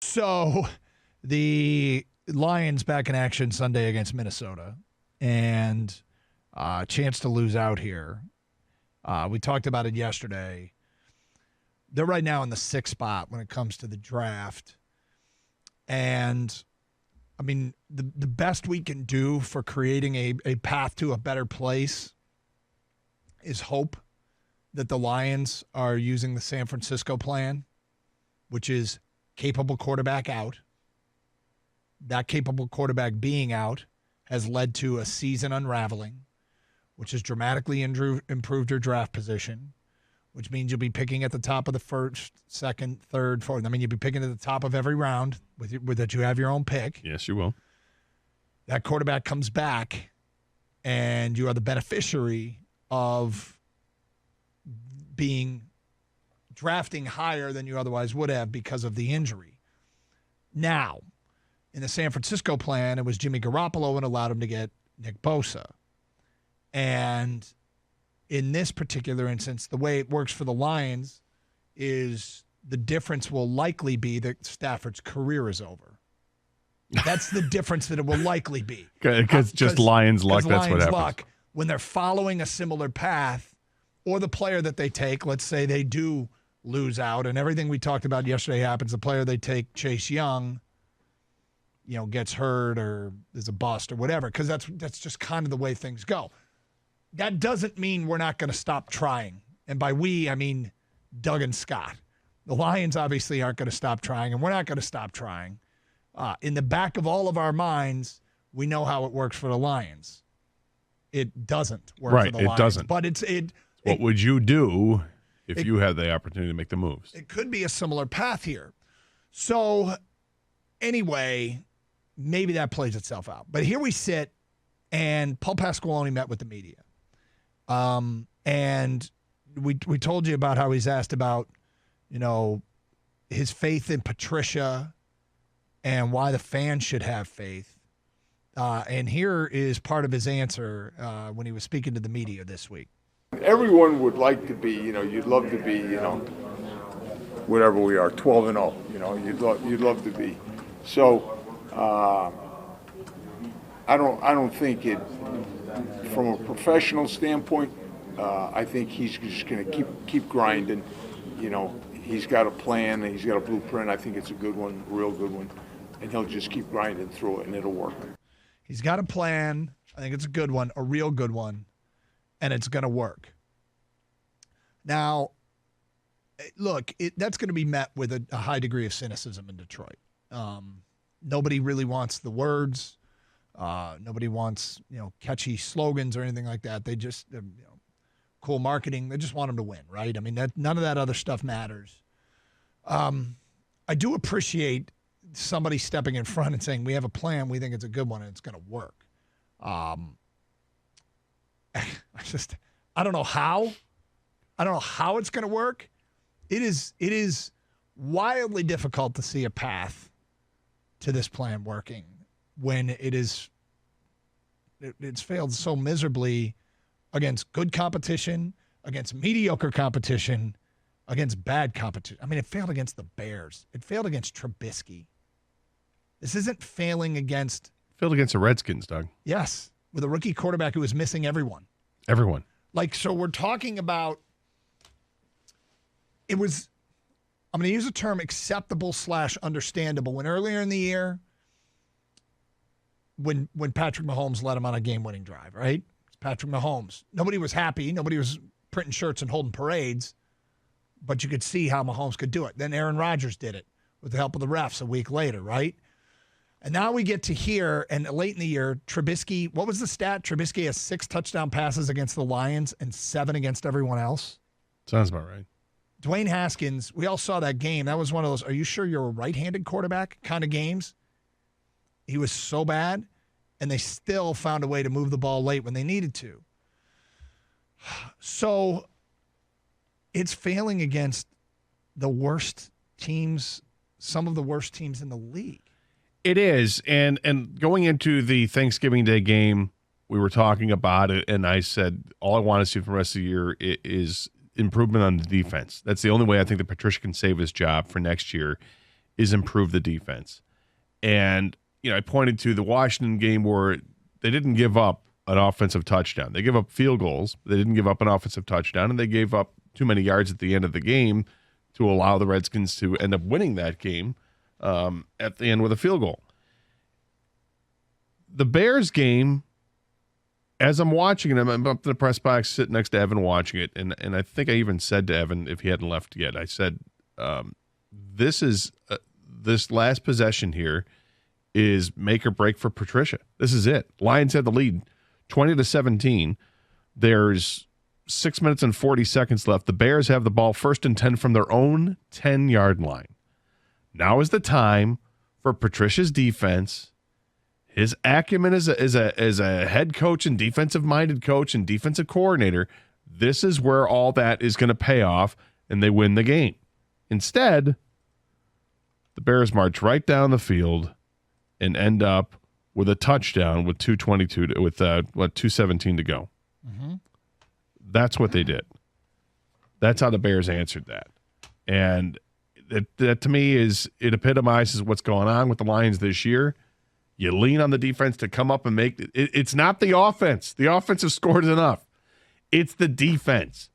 So the Lions back in action Sunday against Minnesota, and chance to lose out here. We talked about it yesterday. They're right now in the 6th spot when it comes to the draft. And, I mean, the best we can do for creating a path to a better place is hope that the Lions are using the San Francisco plan, which is capable quarterback out. That capable quarterback being out has led to a season unraveling, which has dramatically improved your draft position, which means you'll be picking at the top of the first, second, third, fourth. I mean, you'll be picking at the top of every round with that you have your own pick. Yes, you will. That quarterback comes back, and you are the beneficiary of drafting higher than you otherwise would have because of the injury. Now, in the San Francisco plan, it was Jimmy Garoppolo and allowed him to get Nick Bosa. And in this particular instance, the way it works for the Lions is the difference will likely be that Stafford's career is over. That's the difference that it will likely be. Because just Lions luck, that's Lions what happens. Luck, when they're following a similar path, or the player that they take, let's say they do lose out, and everything we talked about yesterday happens, the player they take, Chase Young, gets hurt or is a bust or whatever, because that's just kind of the way things go. That doesn't mean we're not going to stop trying. And by we, I mean Doug and Scott. The Lions obviously aren't going to stop trying, and we're not going to stop trying. In the back of all of our minds, we know how it works for the Lions. It doesn't work for the Lions. Right, it doesn't. But what would you do if you had the opportunity to make the moves? It could be a similar path here. So, anyway, maybe that plays itself out. But here we sit, and Paul Pasqualoni met with the media. And we told you about how he's asked about, his faith in Patricia and why the fans should have faith. And here is part of his answer when he was speaking to the media this week. Everyone would like to be, you'd love to be, whatever we are, 12-0, you'd love to be. So, I don't think it, from a professional standpoint, I think he's just going to keep grinding. He's got a plan, and he's got a blueprint. I think it's a good one, a real good one, and he'll just keep grinding through it, and it'll work. He's got a plan. I think it's a good one, a real good one, and it's going to work. Now, look, that's going to be met with a high degree of cynicism in Detroit. Nobody really wants the words. Nobody wants, catchy slogans or anything like that. They just, cool marketing. They just want them to win, right? I mean, none of that other stuff matters. I do appreciate somebody stepping in front and saying, we have a plan, we think it's a good one, and it's going to work. I don't know how. I don't know how it's going to work. It is wildly difficult to see a path to this plan working when it's failed so miserably against good competition, against mediocre competition, against bad competition. I mean, it failed against the Bears. It failed against Trubisky. This isn't failing against... Failed against the Redskins, Doug. Yes, with a rookie quarterback who was missing everyone. Everyone. So we're talking about... It was... I'm going to use the term acceptable / understandable. When earlier in the year, when Patrick Mahomes led him on a game-winning drive, right? It's Patrick Mahomes. Nobody was happy. Nobody was printing shirts and holding parades, but you could see how Mahomes could do it. Then Aaron Rodgers did it with the help of the refs a week later, right? And now we get to here, and late in the year, Trubisky, what was the stat? Trubisky has 6 touchdown passes against the Lions and 7 against everyone else. Sounds about right. Dwayne Haskins, we all saw that game. That was one of those, are you sure you're a right-handed quarterback kind of games? He was so bad, and they still found a way to move the ball late when they needed to. So it's failing against the worst teams, some of the worst teams in the league. It is. And going into the Thanksgiving Day game, we were talking about it, and I said all I want to see for the rest of the year is improvement on the defense. That's the only way I think that Patricia can save his job for next year is improve the defense. And, I pointed to the Washington game where they didn't give up an offensive touchdown. They gave up field goals. They didn't give up an offensive touchdown, and they gave up too many yards at the end of the game to allow the Redskins to end up winning that game at the end with a field goal. The Bears game, as I'm watching it, I'm up in the press box sitting next to Evan watching it, and I think I even said to Evan, if he hadn't left yet, I said, this last possession here is make or break for Patricia. This is it. Lions had the lead 20-17. There's 6 minutes and 40 seconds left. The Bears have the ball 1st and 10 from their own 10-yard line. Now is the time for Patricia's defense, his acumen as a head coach and defensive-minded coach and defensive coordinator. This is where all that is going to pay off, and they win the game. Instead, the Bears march right down the field and end up with a touchdown with 2:17 to go. Mm-hmm. That's what they did. That's how the Bears answered that. And that to me it epitomizes what's going on with the Lions this year. You lean on the defense to come up and make it. It's not the offense. The offense has scored enough. It's the defense.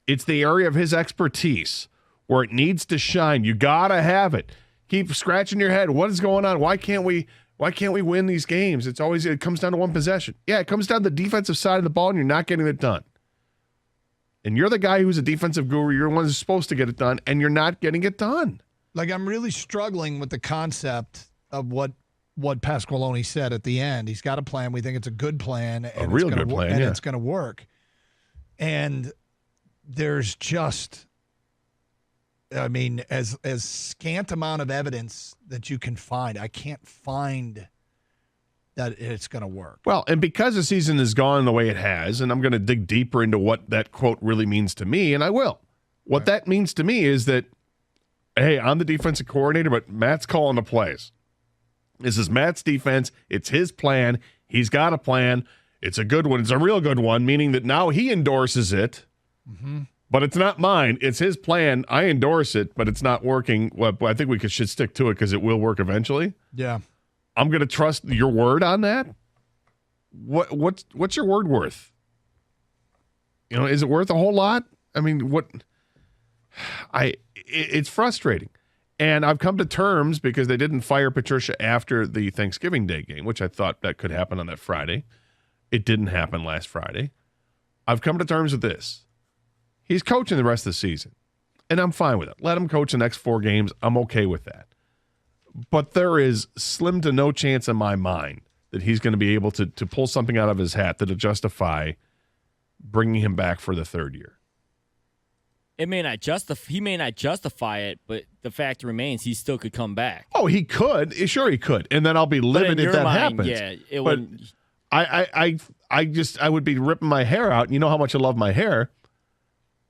It's the area of his expertise where it needs to shine. You got to have it. Keep scratching your head. What is going on? Why can't we win these games? It comes down to one possession. Yeah, it comes down to the defensive side of the ball, and you're not getting it done. And you're the guy who's a defensive guru. You're the one who's supposed to get it done, and you're not getting it done. Like, I'm really struggling with the concept of what Pasqualoni said at the end. He's got a plan. We think it's a good plan. And a real good plan, and yeah. It's going to work. And there's just, as scant amount of evidence that you can find. I can't find that it's going to work. Well, and because the season has gone the way it has, and I'm going to dig deeper into what that quote really means to me, and I will. What that means to me is that, hey, I'm the defensive coordinator, but Matt's calling the plays. This is Matt's defense. It's his plan. He's got a plan. It's a good one. It's a real good one, meaning that now he endorses it. Mm-hmm. But it's not mine. It's his plan. I endorse it, but it's not working. Well, I think we should stick to it because it will work eventually. Yeah. I'm going to trust your word on that. What's your word worth? Is it worth a whole lot? It's frustrating. And I've come to terms because they didn't fire Patricia after the Thanksgiving Day game, which I thought that could happen on that Friday. It didn't happen last Friday. I've come to terms with this. He's coaching the rest of the season, and I'm fine with it. Let him coach the next 4 games. I'm okay with that. But there is slim to no chance in my mind that he's going to be able to pull something out of his hat that'll justify bringing him back for the 3rd year. He may not justify it, but the fact remains he still could come back. Oh, he could. Sure, he could. And then I'll be livid if that happens. Yeah, but I would be ripping my hair out. You know how much I love my hair.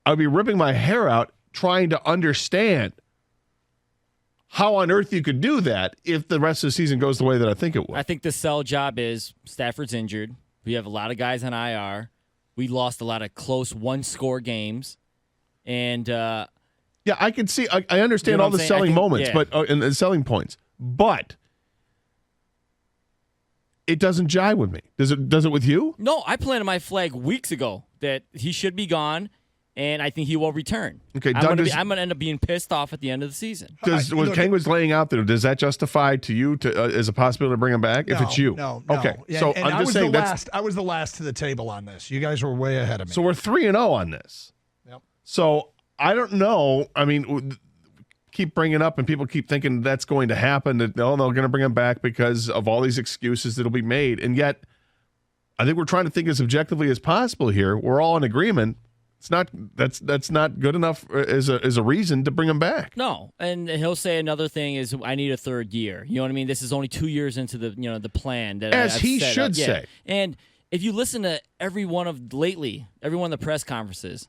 I would be ripping my hair out trying to understand how on earth you could do that if the rest of the season goes the way that I think it will. I think the sell job is Stafford's injured. We have a lot of guys on IR. We lost a lot of close one-score games. And yeah, I can see. I understand all the selling moments, but and the selling points, but it doesn't jive with me. Does it with you? No, I planted my flag weeks ago that he should be gone, and I think he will return. Okay, I'm going to end up being pissed off at the end of the season. What Ken was laying out there, does that justify to you as a possibility to bring him back? No, if it's you, no. Okay, so and I'm just saying I was the last to the table on this. You guys were way ahead of me. So we're 3-0 on this. So I don't know. Keep bringing up, and people keep thinking that's going to happen. That they're going to bring him back because of all these excuses that'll be made. And yet, I think we're trying to think as objectively as possible here. We're all in agreement. It's not that's not good enough as a reason to bring him back. No, and he'll say another thing is I need a 3rd year. You know what I mean? This is only 2 years into the plan that as I've he set should up. Yeah. say. And if you listen to every one of the press conferences.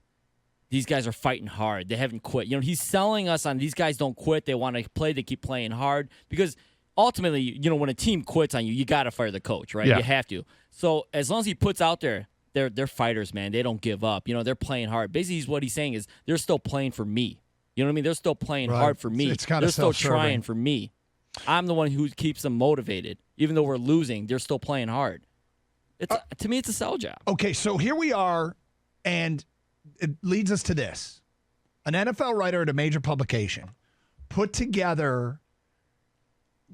These guys are fighting hard. They haven't quit. He's selling us on these guys don't quit. They want to play. They keep playing hard because ultimately, when a team quits on you, you got to fire the coach, right? Yeah. You have to. So as long as he puts out there, they're fighters, man. They don't give up. They're playing hard. Basically, what he's saying is they're still playing for me. You know what I mean? They're still playing Right. hard for me. It's kinda They're still self-serving. trying for me. I'm the one who keeps them motivated. Even though we're losing, they're still playing hard. To me, it's a sell job. Okay, so here we are, and it leads us to this. An NFL writer at a major publication put together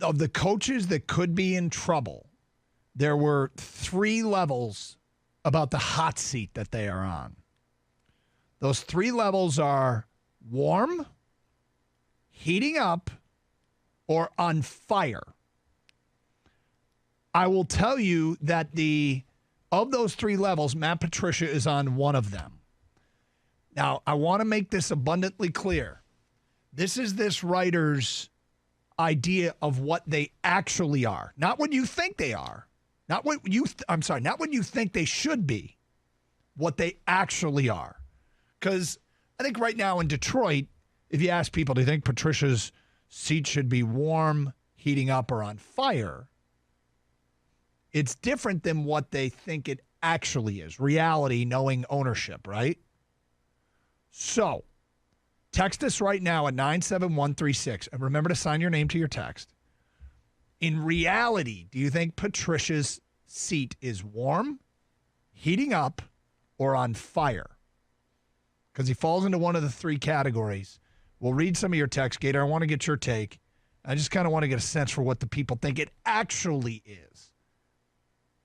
of the coaches that could be in trouble. There were 3 levels about the hot seat that they are on. Those 3 levels are warm, heating up, or on fire. I will tell you that of those 3 levels, Matt Patricia is on one of them. Now, I want to make this abundantly clear. This is this writer's idea of what they actually are, not what you think they are. Not what you think they should be, what they actually are. Because I think right now in Detroit, if you ask people, do you think Patricia's seat should be warm, heating up, or on fire? It's different than what they think it actually is. Reality, knowing ownership, right? So, text us right now at 97136. And remember to sign your name to your text. In reality, do you think Patricia's seat is warm, heating up, or on fire? Because he falls into one of the 3 categories. We'll read some of your text, Gator. I want to get your take. I just kind of want to get a sense for what the people think it actually is.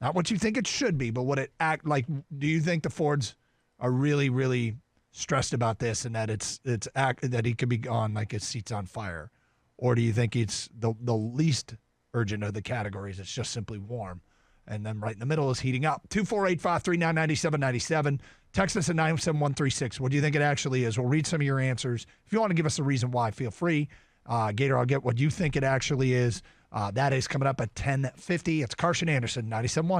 Not what you think it should be, but what it act like. Do you think the Fords are really, really stressed about this and that that he could be gone like his seat's on fire? Or do you think it's the least urgent of the categories? It's just simply warm. And then right in the middle is heating up. 248-539-9797. Text us at 97136. What do you think it actually is? We'll read some of your answers. If you want to give us a reason why, feel free. Gator, I'll get what you think it actually is. That is coming up at 10:50. It's Karsch and Anderson, 97.1.